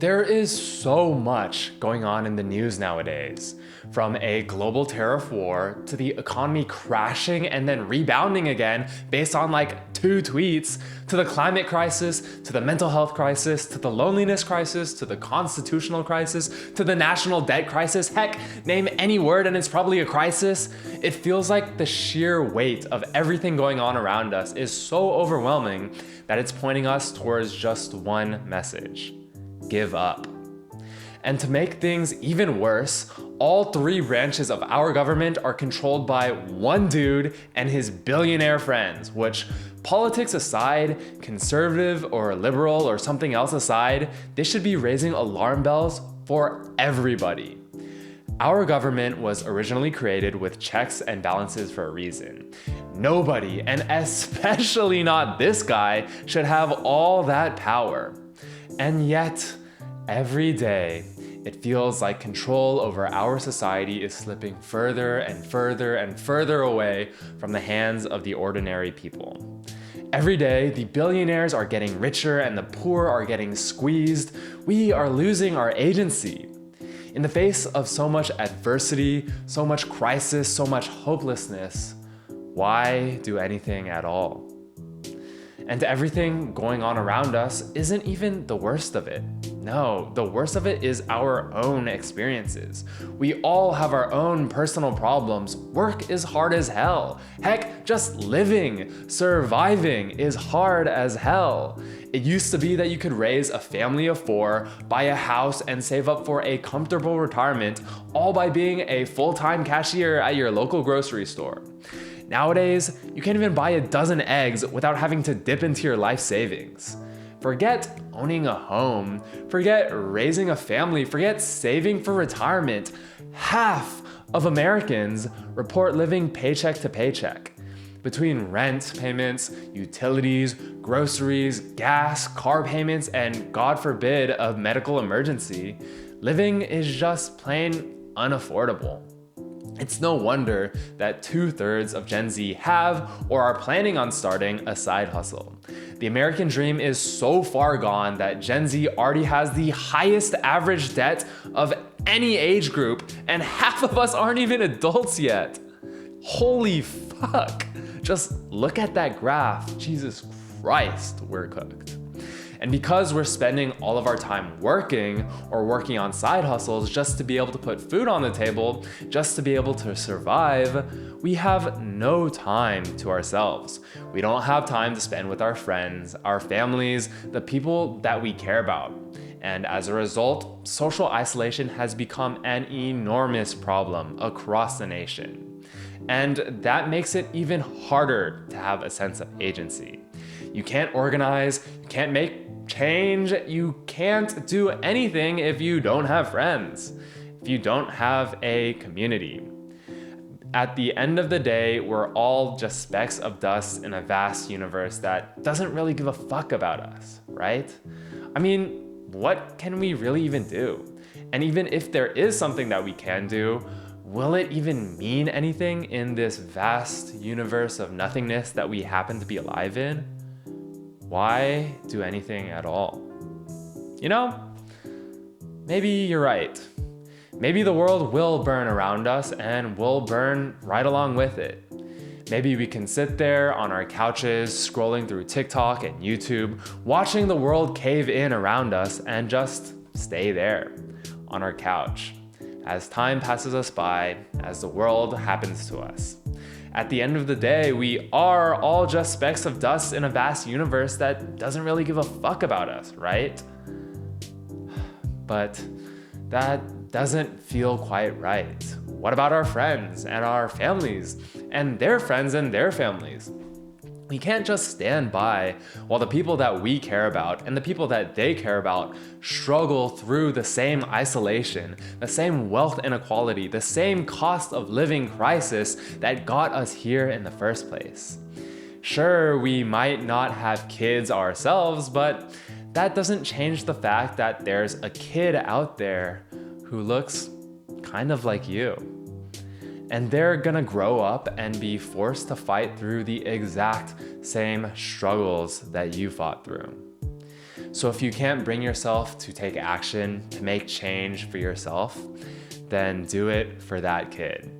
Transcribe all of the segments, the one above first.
There is so much going on in the news nowadays, from a global tariff war to the economy crashing and then rebounding again based on like two tweets, to the climate crisis, to the mental health crisis, to the loneliness crisis, to the constitutional crisis, to the national debt crisis. Heck, name any word and it's probably a crisis. It feels like the sheer weight of everything going on around us is so overwhelming that it's pointing us towards just one message: give up. And to make things even worse, all three branches of our government are controlled by one dude and his billionaire friends, which, politics aside, conservative or liberal or something else aside, they should be raising alarm bells for everybody. Our government was originally created with checks and balances for a reason. Nobody, and especially not this guy, should have all that power. And yet, every day, it feels like control over our society is slipping further and further and further away from the hands of the ordinary people. Every day, the billionaires are getting richer and the poor are getting squeezed. We are losing our agency. In the face of so much adversity, so much crisis, so much hopelessness, why do anything at all? And everything going on around us isn't even the worst of it. No, the worst of it is our own experiences. We all have our own personal problems. Work is hard as hell. Heck, just living, surviving is hard as hell. It used to be that you could raise a family of 4, buy a house, and save up for a comfortable retirement, all by being a full-time cashier at your local grocery store. Nowadays, you can't even buy a dozen eggs without having to dip into your life savings. Forget owning a home, forget raising a family, forget saving for retirement. Half of Americans report living paycheck to paycheck. Between rent payments, utilities, groceries, gas, car payments, and God forbid, a medical emergency, living is just plain unaffordable. It's no wonder that 2/3 of Gen Z have or are planning on starting a side hustle. The American dream is so far gone that Gen Z already has the highest average debt of any age group, and half of us aren't even adults yet. Holy fuck. Just look at that graph. Jesus Christ, we're cooked. And because we're spending all of our time working or working on side hustles just to be able to put food on the table, just to be able to survive, we have no time to ourselves. We don't have time to spend with our friends, our families, the people that we care about. And as a result, social isolation has become an enormous problem across the nation. And that makes it even harder to have a sense of agency. You can't organize, you can't make change, you can't do anything if you don't have friends, if you don't have a community. At the end of the day, we're all just specks of dust in a vast universe that doesn't really give a fuck about us, right? I mean, what can we really even do? And even if there is something that we can do, will it even mean anything in this vast universe of nothingness that we happen to be alive in? Why do anything at all? You know, maybe you're right. Maybe the world will burn around us and we'll burn right along with it. Maybe we can sit there on our couches, scrolling through TikTok and YouTube, watching the world cave in around us and just stay there on our couch as time passes us by, as the world happens to us. At the end of the day, we are all just specks of dust in a vast universe that doesn't really give a fuck about us, right? But that doesn't feel quite right. What about our friends and our families and their friends and their families? We can't just stand by while the people that we care about and the people that they care about struggle through the same isolation, the same wealth inequality, the same cost of living crisis that got us here in the first place. Sure, we might not have kids ourselves, but that doesn't change the fact that there's a kid out there who looks kind of like you. And they're gonna grow up and be forced to fight through the exact same struggles that you fought through. So if you can't bring yourself to take action, to make change for yourself, then do it for that kid.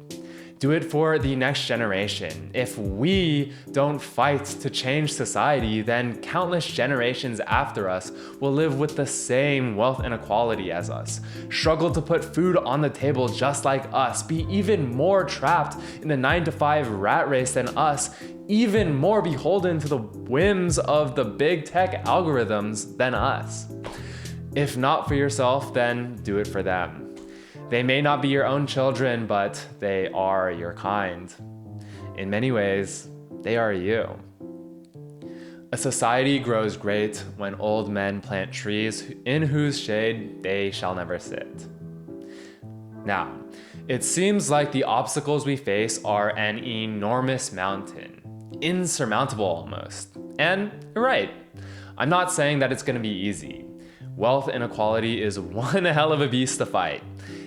Do it for the next generation. If we don't fight to change society, then countless generations after us will live with the same wealth inequality as us, struggle to put food on the table just like us, be even more trapped in the 9-to-5 rat race than us, even more beholden to the whims of the big tech algorithms than us. If not for yourself, then do it for them. They may not be your own children, but they are your kind. In many ways, they are you. A society grows great when old men plant trees in whose shade they shall never sit. Now, it seems like the obstacles we face are an enormous mountain, insurmountable almost. And you're right, I'm not saying that it's gonna be easy. Wealth inequality is one hell of a beast to fight.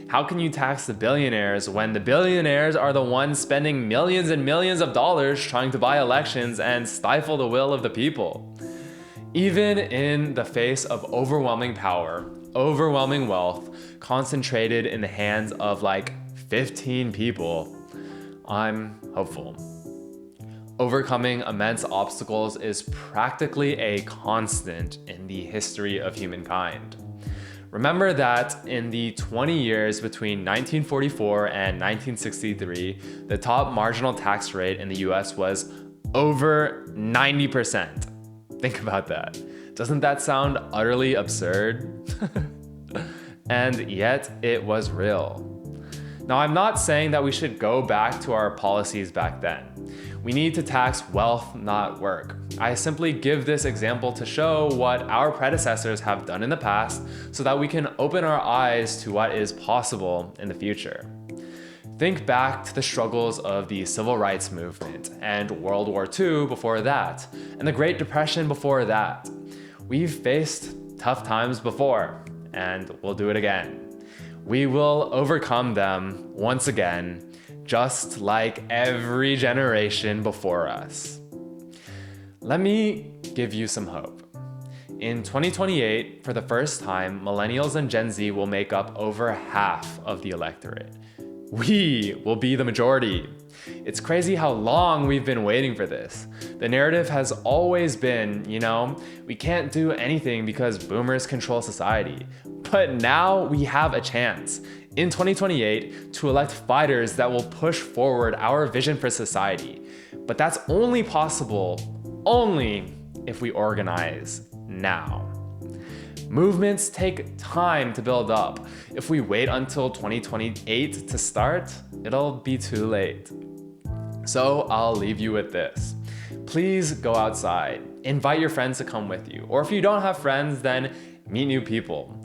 How can you tax the billionaires when the billionaires are the ones spending millions and millions of dollars trying to buy elections and stifle the will of the people? Even in the face of overwhelming power, overwhelming wealth, concentrated in the hands of like 15 people, I'm hopeful. Overcoming immense obstacles is practically a constant in the history of humankind. Remember that in the 20 years between 1944 and 1963, the top marginal tax rate in the US was over 90%. Think about that. Doesn't that sound utterly absurd? And yet it was real. Now, I'm not saying that we should go back to our policies back then. We need to tax wealth, not work. I simply give this example to show what our predecessors have done in the past so that we can open our eyes to what is possible in the future. Think back to the struggles of the Civil Rights Movement and World War II before that, and the Great Depression before that. We've faced tough times before, and we'll do it again. We will overcome them once again, just like every generation before us. Let me give you some hope. In 2028, for the first time, millennials and Gen Z will make up over half of the electorate. We will be the majority. It's crazy how long we've been waiting for this. The narrative has always been, we can't do anything because boomers control society. But now we have a chance in 2028 to elect fighters that will push forward our vision for society. But that's only possible if we organize now. Movements take time to build up. If we wait until 2028 to start, it'll be too late. So I'll leave you with this. Please go outside. Invite your friends to come with you. Or if you don't have friends, then meet new people.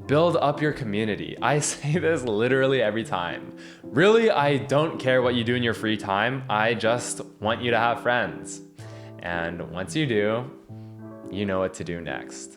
Build up your community. I say this literally every time. Really, I don't care what you do in your free time. I just want you to have friends. And once you do, you know what to do next.